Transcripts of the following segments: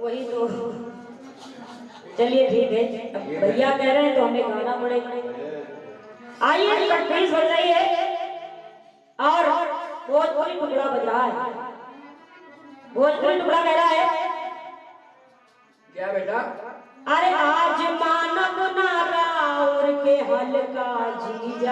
वही तो। चलिए ठीक है, भैया कह रहे हैं तो हमें गाना पड़ेगा। आइए प्लीज बज रही है और भोजपुरी टुकड़ा बज रहा है। भोजपुरी टुकड़ा कह रहा है क्या बेटा? अरे आज मानव ना राउर के हल्का जीजा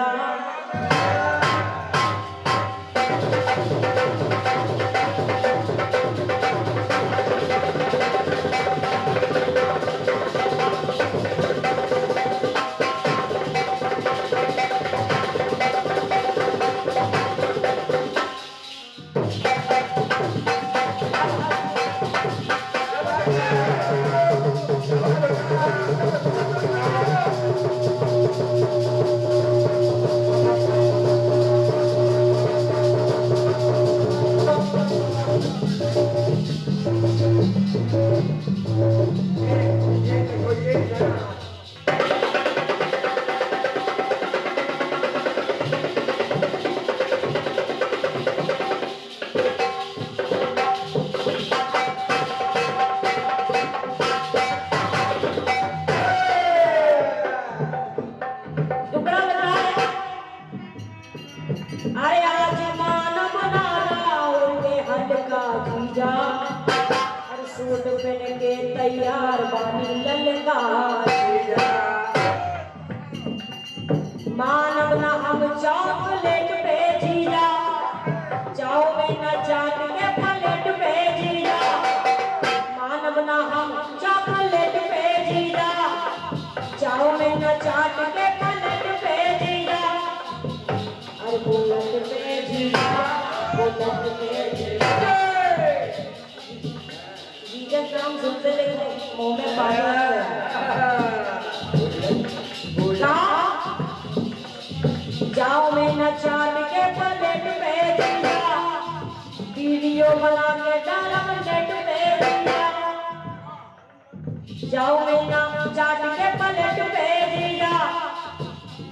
सूट पहन के तैयार बानी ललका मानव ना हम चॉकलेट पे जीजा चाव में न चाट के प्लेट पे जीजा मानव ना हम चॉकलेट पे जीजा चाव में न चाट के प्लेट पे जीजा अरे बुलेट पे जीजा बुलेट पे जीजा नाम सुनते लेकिन मुंह में पानी जाओ में न चाट के प्लेट पे जीजा वीडियो बना के डालम नेट पे जीजा जाओ में न चाट के प्लेट पे जीजा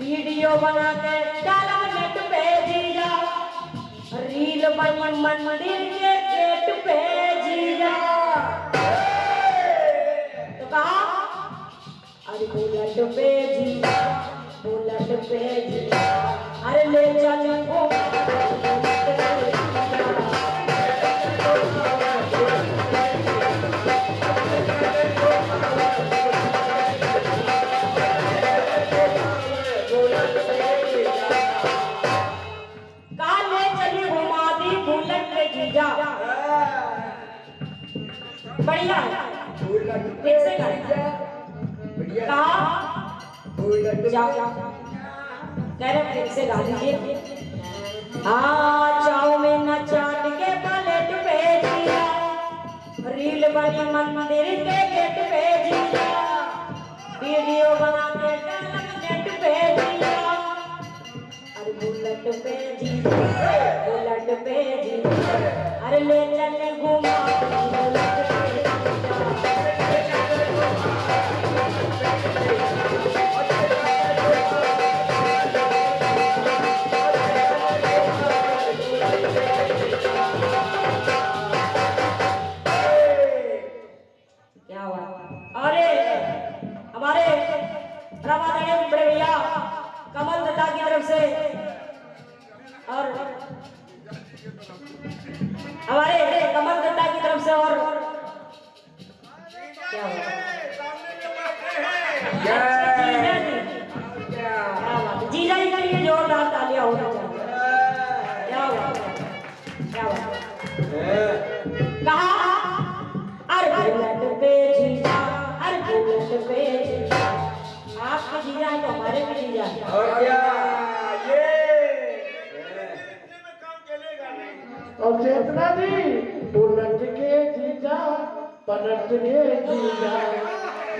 वीडियो बना के डालम नेट पे जीजा रील बनी मंदिर के गेट पे जीजा अरे बुलेट पे जीजा बुलेट पे जीजा अरे ले चले ओ काले चली घुमा दी बुलेट पे जीजा बढ़िया कैसे करें जाओ कह रहे फिर से गा दीजिए चाओ में न चाट के प्लेट पे जीजा रील बनी मंदिर के गेट पे जीजा वीडियो बना के नेट पे जीजा अरे बुलेट पे जीजा बुलेट पे जीजा अरे ले चले घुमा बड़े भैया कमल दत्ता की तरफ से और हमारे कमल दत्ता की तरफ से और जीजा जी के लिए जोरदार तालियां होना चाहिए। क्या हुआ कहा अरे बुलेट पे जीजा अरे बुलेट पे जीजा आपके जीजा है तो हमारे भी जीजा है और क्या ये और चेतना जी बुलेट के जीजा पलट के जीजा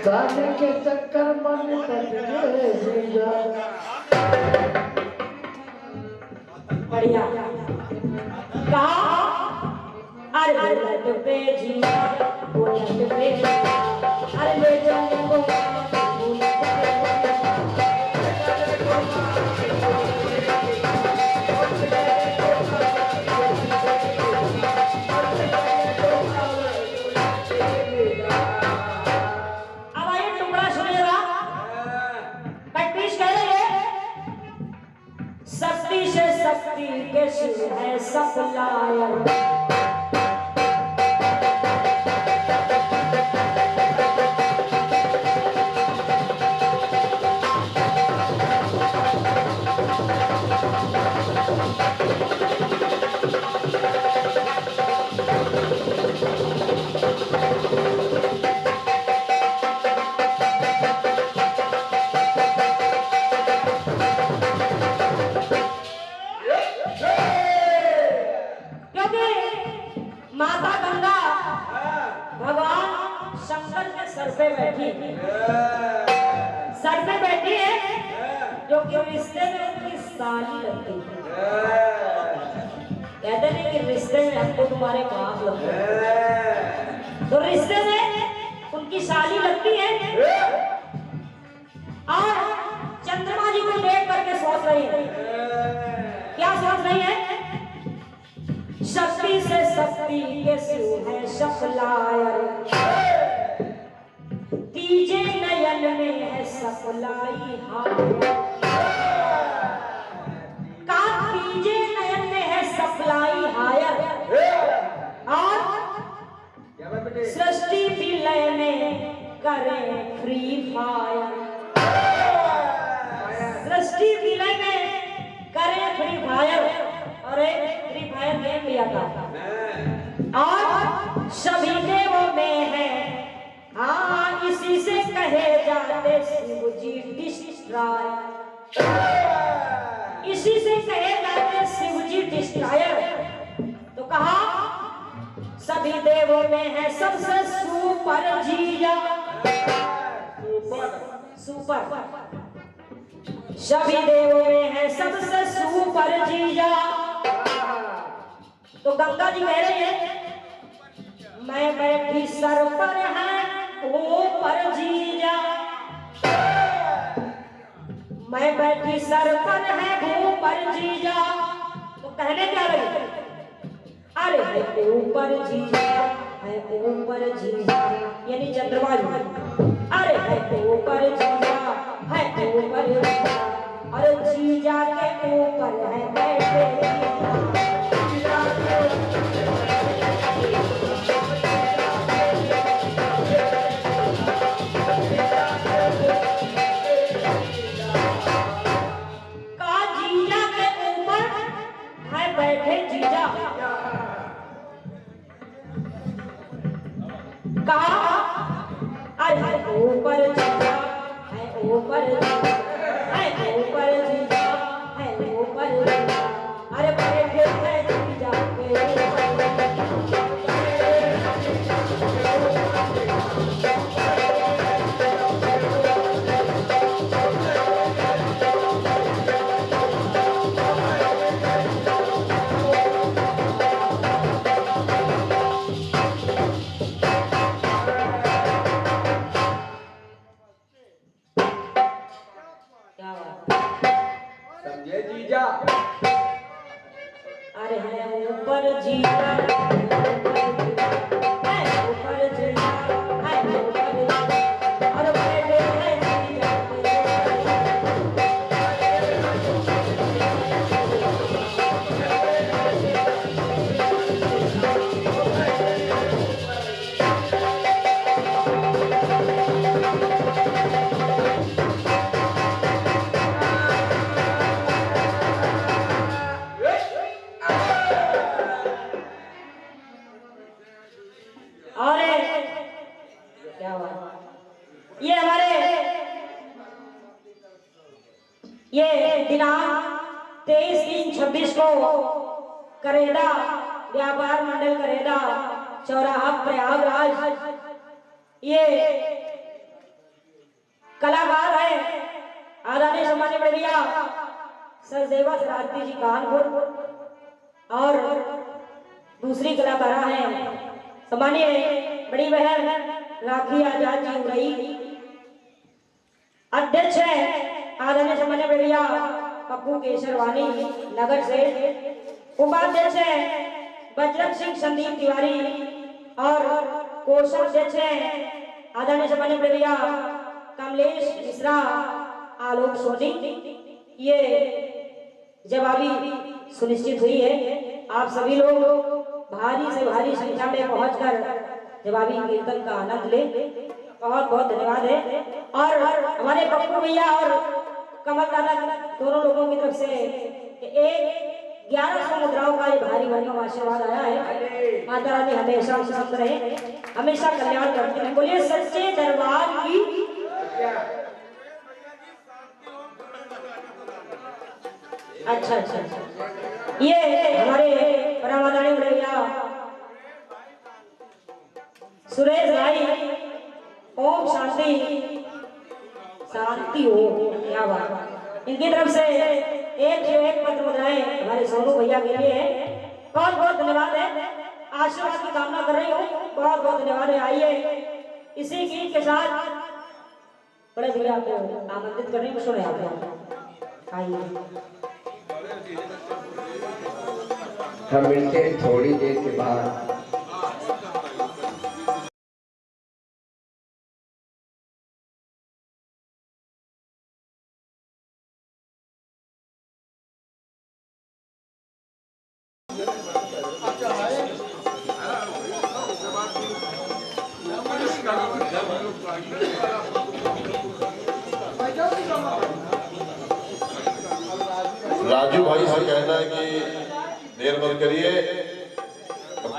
शादी के चक्कर मन पट के जीजा बढ़िया कहा अरे बुलेट पे जीजा बुलेट पे अरे ले चले को Yeah. सर पे बैठी सर पे बैठी है जो कि रिश्ते में उनकी साली लगती है। कहते नहीं कि रिश्ते में हमको तुम्हारे बाप लगते हैं, तो रिश्ते में उनकी साली लगती है और चंद्रमा जी को देख करके सोच रही है। क्या सोच रही है? शक्ति से शक्ति के शिव है सप्लायर, तीजे नयन में है सप्लाई का, तीजे नयन में है सप्लाई हायर, और सृष्टि विलय में करें फ्री फायर, सृष्टि विलय में करें फ्री फायर। और एक फ्री फायर गेम लिया था और सभी देवों में है, हाँ इसी से कहे जाते शिव जी डिस्ट्रॉयर, इसी से कहे जाते शिव जी डिस्ट्रॉयर। तो कहा सभी देवों में है सबसे सुपर जीजा, सुपर सभी देवों में है सबसे सुपर जीजा। तो गंगा जी कह रही है मैं बैठी सर पर है ऊपर जीजा, मैं बैठी सर पर है ऊपर जीजा। तो कहने क्या लगे? अरे है ऊपर जीजा, है ऊपर जीजा, यानी चंद्रमा जी। अरे है ऊपर जीजा, है ऊपर जीजा, अरे जीजा के ऊपर है बैठे ऊपर जीजा, है ऊपर जीजा, है ऊपर जीजा, है ऊपर जीजा, अरे बैठे है जीजा के समझे जीजा? अरे है ऊपर जीजा, है ऊपर जीजा, है ऊपर जीजा, अरे बैठे है जीजा के क्या बात। ये हमारे ये दिनांक 23/3/26 को करेला व्यापार मंडल करेला चौराहा प्रयागराज, ये कलाकार है आदरणीय सम्मान्य बढ़िया सरदेवा शरारती जी कानपुर, और दूसरी कलाकारा है सम्मान्य बड़ी बहन राखी आजाद जी उरई, अध्यक्ष है आदरणीय सम्मान्य बढ़िया पप्पू केसरवानी नगर से, उपाध्यक्ष है बजरंग सिंह संदीप तिवारी, और कोषाध्यक्ष है आदरणीय सम्मान्य बढ़िया कमलेश मिश्रा आलोक सोनी। ये जवाबी सुनिश्चित हुई है, आप सभी लोग भारी से भारी संख्या में पहुंचकर जवाबी कीर्तन का आनंद ले। बहुत बहुत धन्यवाद है। और हमारे पप्पू भैया और कमल दादा दोनों लोगों की तरफ से एक 1100 मुद्राओं का ये भारी भरकम आशीर्वाद आया है। माता रानी हमेशा स्वस्थ रहे, हमेशा कल्याण करती है। बोलिए सच्चे दरबार की। अच्छा अच्छा अच्छा, ये हमारे परमादानी भैया सुरेश भाई ओम शांति शांति हो। क्या बात। इनकी तरफ से एक पत्र मुद्राएं हमारे सोनू भैया के लिए बहुत बहुत धन्यवाद है। आशीर्वाद की कामना कर रही हूँ। बहुत बहुत धन्यवाद है। आइए इसी गीत के साथ बड़े भैया को आमंत्रित करने को सुने आप। आइए हम मिलते हैं थोड़ी देर के बाद। राजू भाई से कहना है कि देर मत करिए,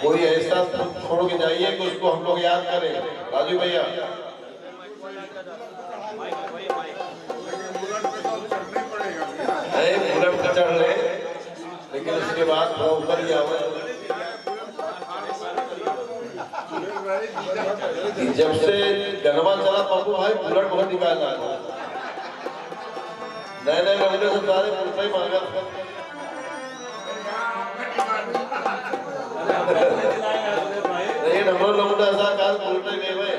कोई ऐसा छोड़ के जाइए कि उसको हम लोग याद करें। राजू भैया बुलेट पे चढ़ रहे, लेकिन उसके बाद थोड़ा ऊपर ही आवे। जब से गनवा चला पप्पू भाई बुलेट बहुत निकाल रहा था। नए नए रंगों से सारे पुरसा ही मांगा। लेकिन हम लोग ऐसा काल पुरसा ही नहीं भाई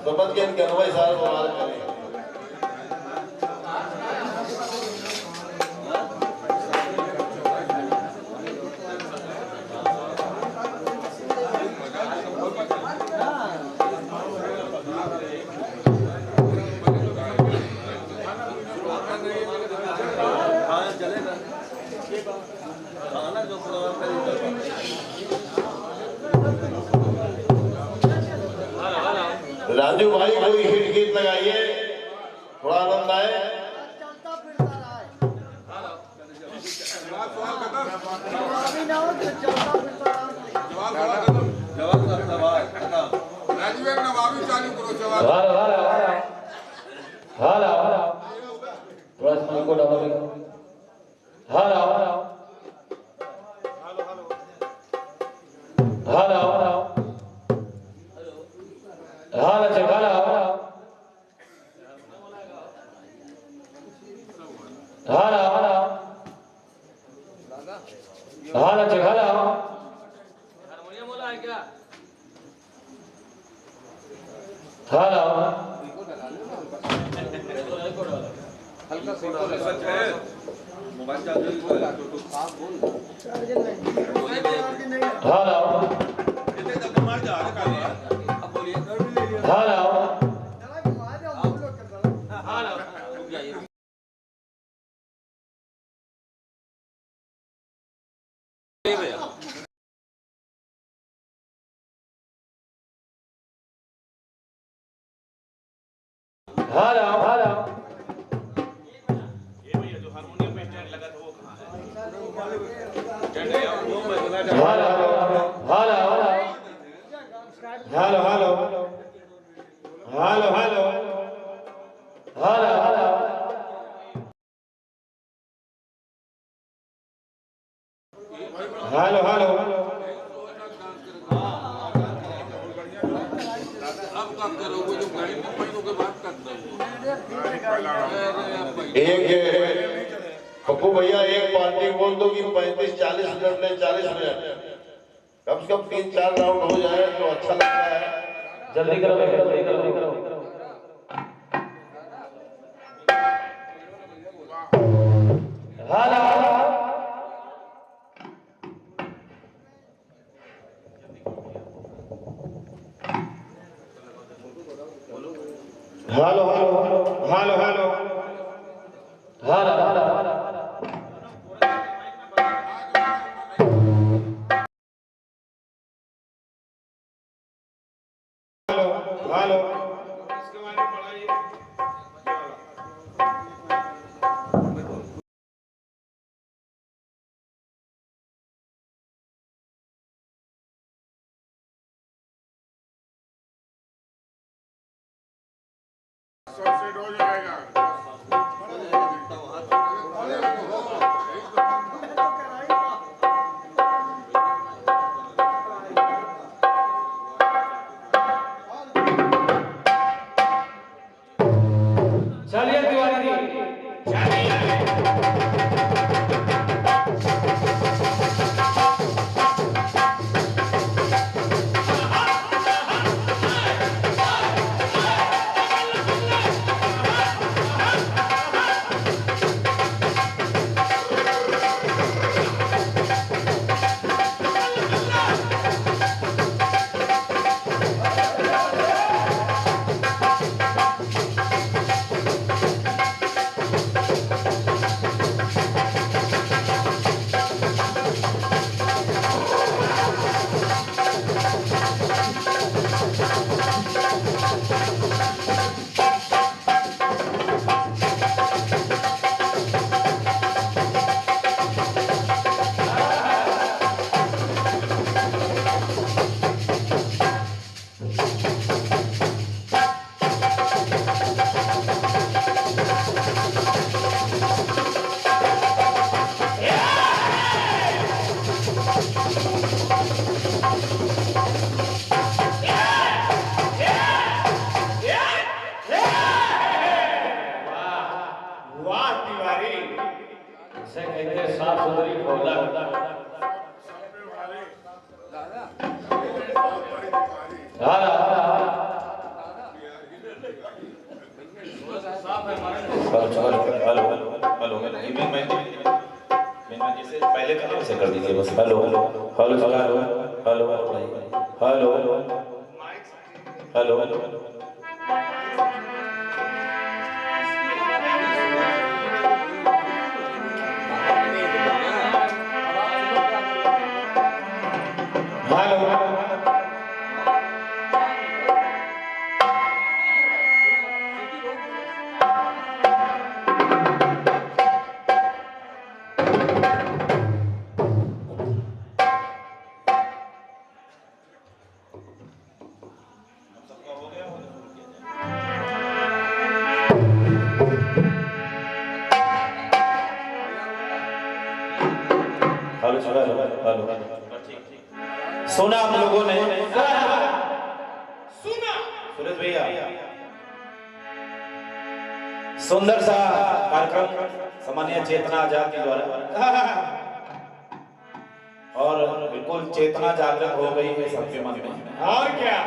समझ के गनवा ही सारे बवाल करें। राजू भाई कोई हिट गीत लगाइए, थोड़ा आनंद आए। पप्पू भैया एक पार्टी बोल दो कि 35-40 मिनट ले, 40 मिनट कम से कम 3-4 राउंड हो जाए तो अच्छा लगता है। जल्दी करो, जल्दी करो। सबसे हो जाएगा। पहले से कर दीजिए बस। Hello hello hello hello hello hello hello hello सुना आप लोगों ने? सुना सुरेश भैया, सुंदर सा कार्यक्रम सामान्य चेतना आजाद के द्वारा, और बिल्कुल चेतना जागृत हो गई है सबके मन में। और क्या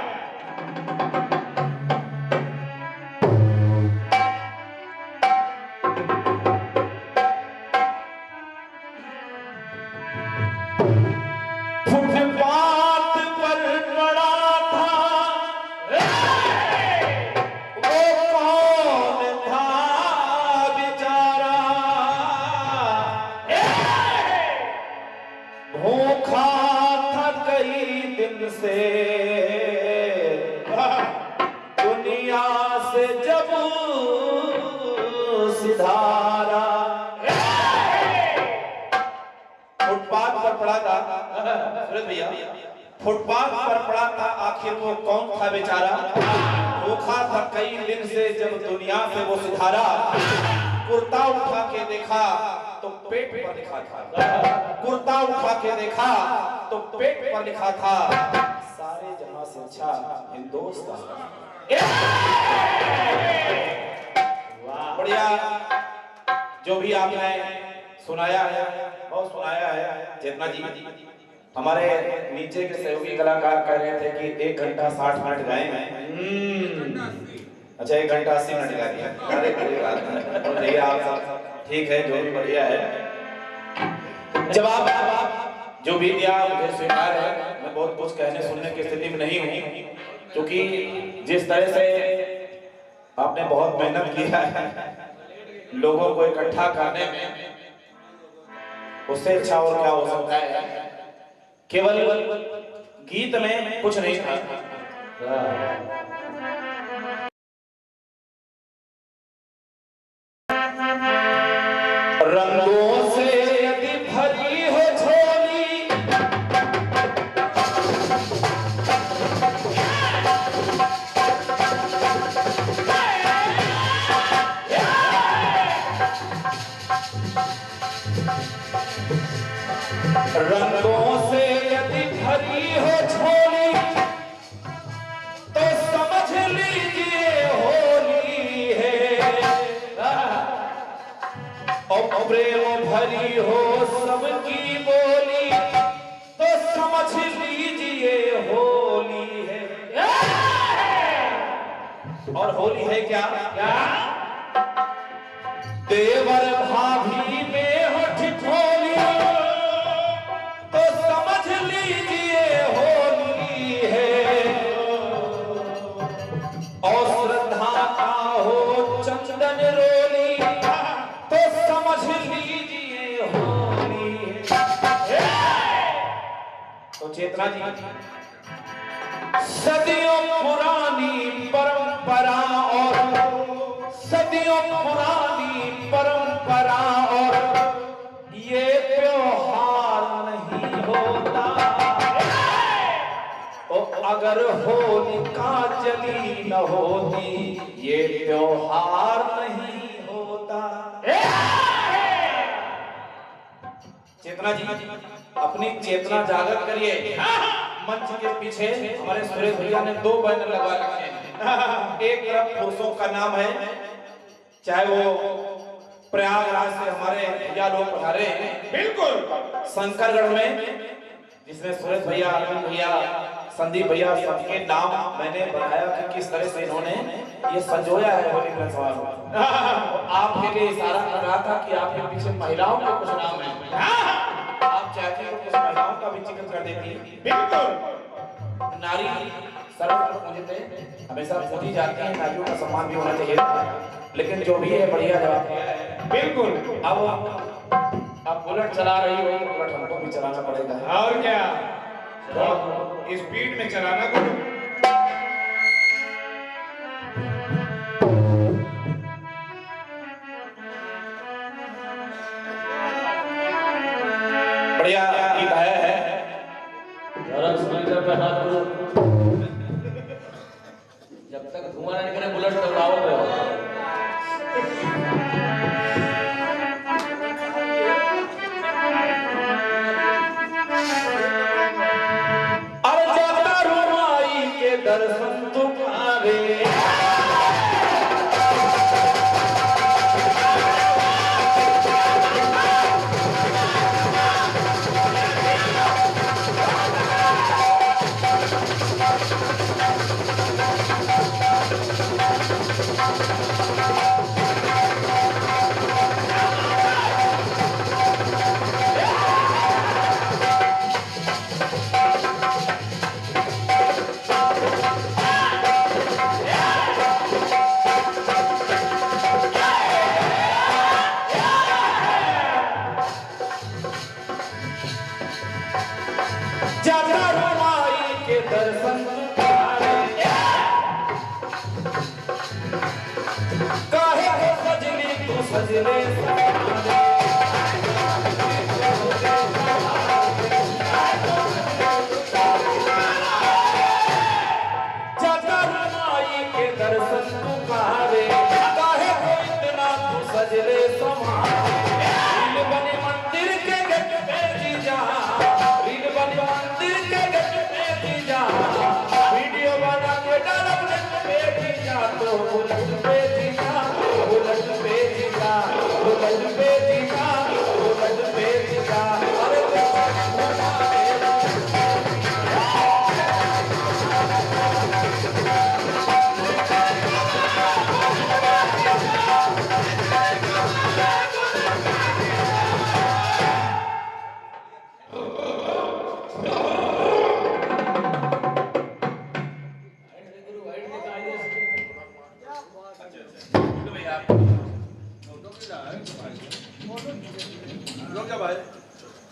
दुनिया से जब सिधारा फुटपाथ पर पड़ा था। सुरेश भैया, फुटपाथ पर पड़ा था, आखिर वो कौन था बेचारा? भूखा था कई दिन से जब दुनिया से वो सिधारा। कुर्ता उठा के देखा तो पेट पर लिखा था, कुर्ता उठा के देखा तो पेट पर लिखा था, सारे जहां से अच्छा हिंदुस्तान। बढ़िया, जो भी आपने सुनाया है बहुत सुनाया है। चेतना जी, हमारे नीचे के सहयोगी कलाकार कह रहे थे कि 1 घंटा 60 मिनट गाए हैं। अच्छा 1 घंटा 80 मिनट गा दिया। अरे कोई बात नहीं, आप सब ठीक है, जो भी बढ़िया है। जवाब जो भी दिया मुझे स्वीकार है। मैं बहुत कुछ कहने सुनने की स्थिति में नहीं हूँ, क्योंकि जिस तरह से आपने बहुत मेहनत किया है लोगों को इकट्ठा करने में, उससे अच्छा और क्या हो सकता है। केवल गीत में कुछ नहीं था। रंगों से यदि भरी हो झोली, रंगों से यदि भरी हो झोली, तो समझ लीजिए होली है। और प्रेम भरी हो सबकी बोली, तो समझ लीजिए होली है। और होली है क्या? देवर भाभी में हो ठिठोली, तो समझ लीजिए होली है। और श्रद्धा का हो चंदन रोली, तो समझ लीजिए होली है। तो चेतना जी, सदियों पुरानी परंपरा और सदियों पुरानी परंपरा, और ये त्योहार नहीं होता तो अगर होलिका जली न होती, ये त्योहार नहीं होता। चेतना जी, अपनी चेतना जागृत करिए। मंच के पीछे हमारे सुरेश भैया ने 2 बैनर लगा रखे हैं। एक तरफ पुरुषों का नाम है, चाहे वो प्रयागराज से हमारे भैया लोग पधारे हैं, बिल्कुल शंकरगढ़ में, जिसमें सुरेश भैया, अरविंद भैया, संदीप भैया सबके नाम मैंने बताया कि किस तरह से इन्होंने ये संजोया है होली मिलन समारोह। आपके लिए इशारा कर रहा था कि आपके पीछे महिलाओं के कुछ नाम हैं, आप चाहते हो कुछ महिलाओं का भी जिक्र कर देती। बिल्कुल, नारी सर्वत्र पूजित हमेशा पूजी जाती है, नारियों का सम्मान भी होना चाहिए, लेकिन जो भी है बढ़िया जवाब दिया है। बिल्कुल, अब बुलेट चला रही हो तो बुलेट हमको भी चलाना पड़ेगा। और क्या, तो स्पीड में चलाना को बढ़िया गीत है। जब तक धुआं ना निकले बुलेट दौड़ाओ पे हो। अरे जाता रुमाई के दर्शन तुम्हारे, जाता रुमाई के दर्शन तुम्हारे, काहे को सजनी तू सजने सजने। जाता रुमाई के दर्शन तुम्हारे, काहे को इतना तू सजने समारे। रील बने मंदिर के गेट पे जीजा, रील बने मंदिर के गेट पे जीजा, वीडियो बना के डालब नेट पे जीजा, तो बुलेट पे जीजा, बुलेट पे जीजा, बुलेट पे जीजा, बुलेट पे जीजा। अरे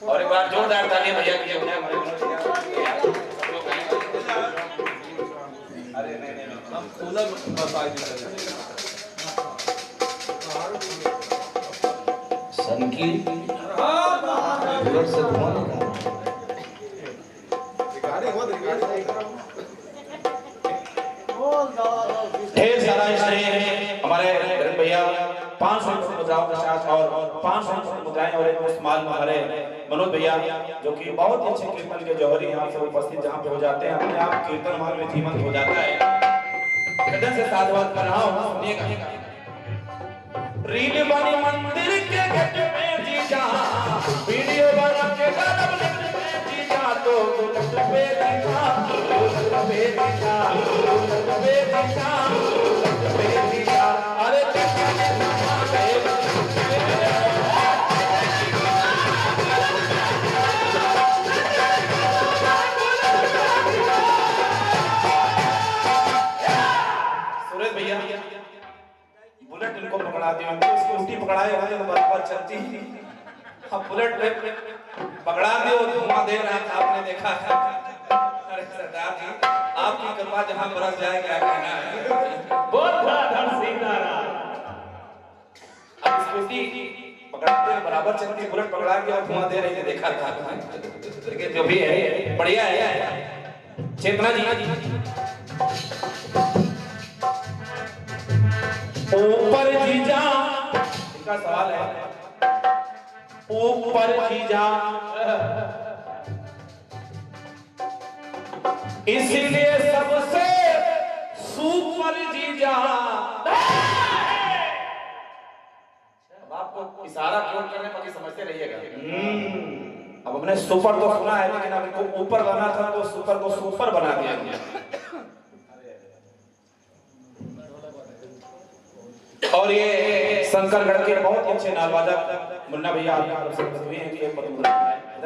और एक बार जोरदार ताली भैया के लिए हो जाए हमारे मनोज भैया। अरे नहीं हम कूलर संकीर्त बुलेट से धुआं निकाल। ढेर सारा इसने हमारे धर्म भैया 500 मुद्राओं के साथ और 500 मुद्राएं और एक इस्तेमाल में हमारे मनोज भैया जो कि बहुत ही अच्छे कीर्तन के जौहरी यहाँ से उपस्थित जहाँ पे हो जाते हैं, अपने आप कीर्तन हमारे में जीवंत हो जाता है। हृदय से साधुवाद कर रहा हूँ, सुनिएगा। रील बनी मंदिर के गेट पे जीजा, वीडियो बना के डालब नेट पे जीजा, तो बुलेट पे जीजा, बुलेट पे जीजा, बुलेट पे जीजा, बुलेट पे जीजा। अरे सुरेश भैया बुलेट इनको पकड़ा दिया, स्कूटी पकड़ाए हुए तो बराबर चलती। अब बुलेट पकड़ा दियो, धुआं दे रहा था, आपने देखा था। अरे सरदार जी आपकी कृपा जहां बरस जाए क्या कहना है। अब स्कूटी पकड़ाते बराबर चलती, बुलेट पकड़ा के और धुआं दे रही है, देखा था। लेकिन जो भी है बढ़िया है। चेतना जी ऊपर जीजा, इनका सवाल है, ऊपर जीजा इसलिए सबसे सुपर जीजा। अब आपको इशारा क्यों करने पर समझते रहिएगा। अब हमने सुपर तो सुना है, लेकिन अब इनको ऊपर लाना था तो सुपर को सुपर बना दिया गया। और ये शंकरगढ़ के बहुत अच्छे नालवादक मुन्ना भैया आपकी तरफ से हुए हैं कि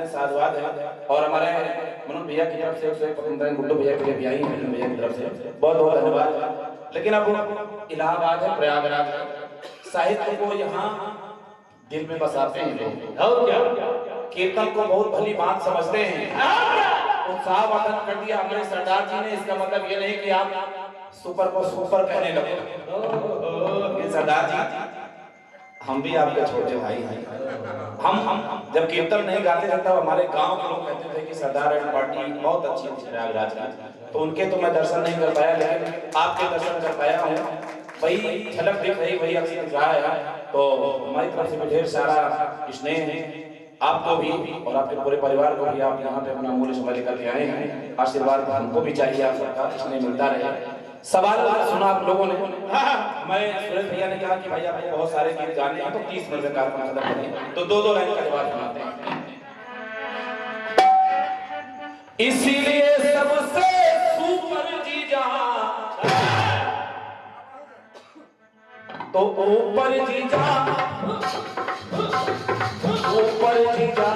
साधुवाद है, और हमारे मनोज भैया की तरफ से गुड्डू भैया के लिए भी आई है, भैया की तरफ से बहुत बहुत धन्यवाद। लेकिन अब इलाहाबाद है, प्रयागराज है, साहित्य को यहाँ दिल में बसाते हैं लोग, और क्या कीर्तन को बहुत भली बात समझते हैं, उत्साह वर्धन कर दिया हमारे सरदार जी ने। इसका मतलब ये नहीं कि आप सुपर को सुपर कहने लगे। सरदार जी, हम भी आपके छोटे भाई हैं। हम जब कीर्तन नहीं गाते थे तब हमारे गांव के लोग कहते थे कि सरदार एंड पार्टी बहुत अच्छी थी प्रयागराज की, तो उनके तो मैं दर्शन नहीं कर पाया, लेकिन आपके दर्शन कर पाया हूँ। वही झलक दिख रही, वही अक्सर दिख रहा है। तो हमारी तरफ से ढेर सारा स्नेह है आपको भी, और आपके पूरे परिवार को भी। आप यहाँ पे अपना अमूल्य समय लेकर के आए हैं, आशीर्वाद हमको भी चाहिए आप सबका, स्नेह मिलता रहे। सवाल सुना आप लोगों ने, मैं सुरेश भैया ने कहा कि भाई आपको बहुत सारे गीत गाने हैं, तो 30 मिनट में कार्यक्रम खत्म करें, तो 2-2 लाइन का जवाब सुनाते हैं। इसीलिए सबसे सुपर जीजा तो ऊपर जीजा, ऊपर जीजा।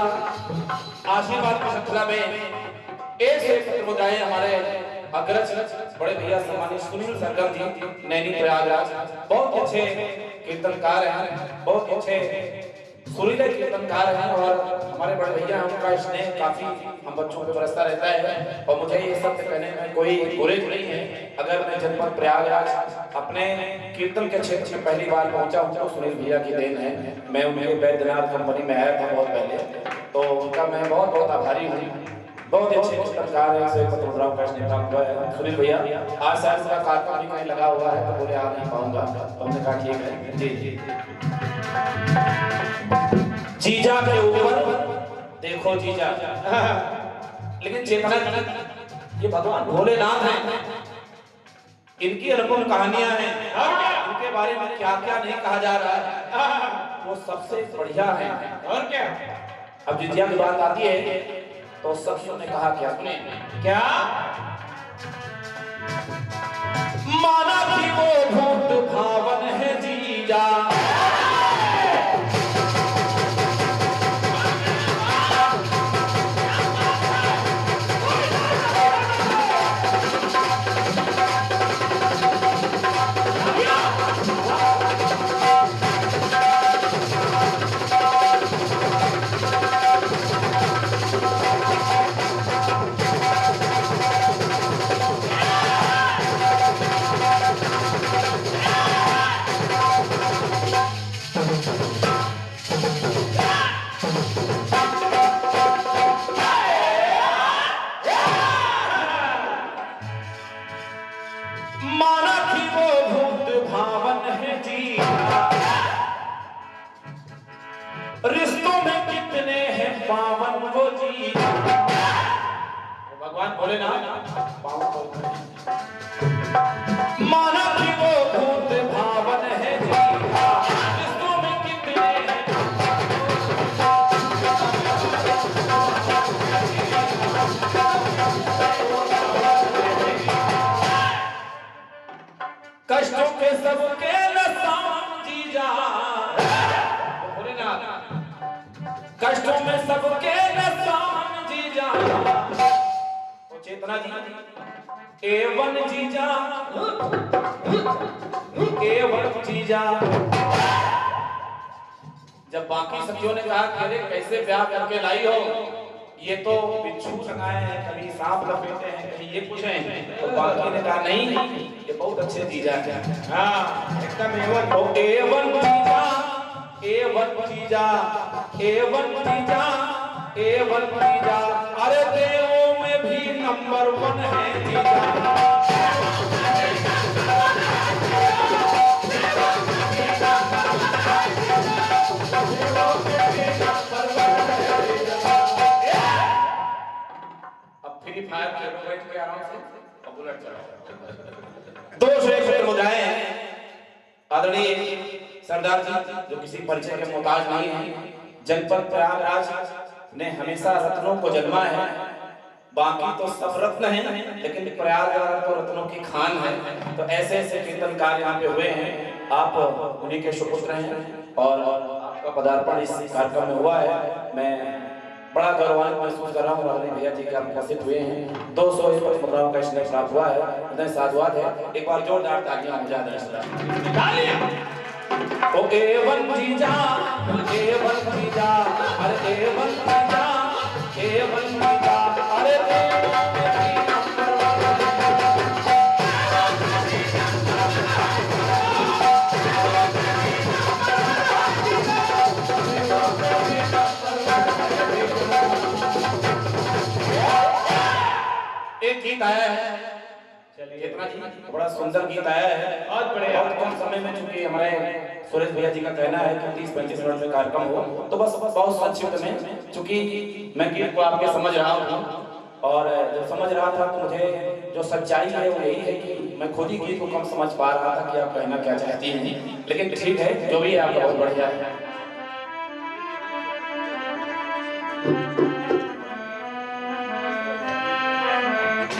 आशीर्वाद की श्रृंखला में एक से एक मुद्दाएं हमारे अग्रज बड़े भैया सम्मानित सुनील सरगम जी, नैनी प्रयागराज, बहुत अच्छे कीर्तनकार हैं, बहुत अच्छे सुरीले कीर्तनकार हैं, और हमारे बड़े भैया उनका स्नेह काफी हम बच्चों पे बरसता रहता है। और मुझे ये सब कहने में कोई गुरेज नहीं है, अगर मैं जनपद प्रयागराज अपने कीर्तन के क्षेत्र में पहली बार पहुंचा हूं तो सुनील भैया की देन है। मैं उनके बैद्यनाथ कंपनी में आया था बहुत पहले, तो उनका मैं बहुत बहुत आभारी हूँ। बहुत अच्छे कीर्तनकार हैं, से पत्रराव का स्नेह प्राप्त हुआ है। सुनील भैया आज शायद का कार्यक्रम भी कहीं लगा हुआ है, तो बोले आ नहीं पाऊंगा, तो हमने कहा ठीक है। जी जी जीजा के ऊपर देखो जीजा, लेकिन चेतना ये भगवान भोलेनाथ हैं, इनकी अनुपम कहानियां हैं, इनके बारे में क्या क्या नहीं कहा जा रहा है, वो सबसे बढ़िया है। और क्या अब जिजिया की बात आती है तो सखियों ने कहा क्या, सुने क्या, माना कि वो भूत भावन है जीजा, माना कि वो भूत भावन है जीजा, रिश्तों में कितने हैं पावन वो जीजा। भगवान भोलेनाथ माना कि वो भूत भावन है जीजा, रिश्तों में कितने हैं कष्टों के सबके नसाम जीजा, कष्टों में सबके नसाम जीजा, तो चेतना जी एवन जीजा, एवन जीजा। जब बाकी सखियों ने कहा कि अरे कैसे ब्याह करके लाई हो, ये तो बिच्छू संगाए हैं, कभी सांप लपेटे हैं, कभी ये कुछ हैं, तो बाकी ने कहा नहीं ये बहुत अच्छे जीजा हैं। हाँ एकदम एवन, तो एवन जीजा, एवन जीजा, एवन जीजा, एवन जीजा, अरे देवों में भी नंबर 1 है जीजा। फ्री फायर खेलो बैठ के आराम से और बुलेट चलाओ। 2 से 1 मिनट हो जाए। आदरणीय सरदार जी जो किसी परिचय के मोहताज नहीं है, जनपद प्रयागराज ने हमेशा रत्नों को जन्मा है। बाकी तो सब रत्न हैं, लेकिन प्रयागराज तो रत्नों की खान है। तो ऐसे ऐसे कीर्तनकार यहाँ पे हुए हैं, आप उन्हीं के सुपुत्र हैं और आपका पदार्पण इस कार्यक्रम में हुआ है। मैं बड़ा गौरवान्वित महसूस कर रहा हूँ। राजनी भैया जी के आप उपस्थित हुए हैं। 200 इस पर मुद्राओं का स्नेह प्राप्त हुआ है, इतने साधुवाद है। एक बार जोरदार तालियां हो जाए ओ एवन जीजा, एवन जीजा, अरे एवन जीजा, एवन जीजा, अरे एक गीत आया है, चेतना जी, बड़ा सुंदर गीत आया है। बहुत बढ़िया। बहुत कम समय में, चूंकि हमारे सुरेश भैया जी का कहना है कि 30-35 मिनट में कार्यक्रम हो, तो बस बहुत संक्षिप्त में, चूंकि मैं गीत को आपके समझ रहा हूँ और जब समझ रहा था तो मुझे जो सच्चाई है वो यही है कि मैं खुद ही गीत को कम समझ पा रहा था कि आप कहना क्या चाहती हैं। लेकिन ठीक है, जो भी है आपका बहुत बढ़िया है।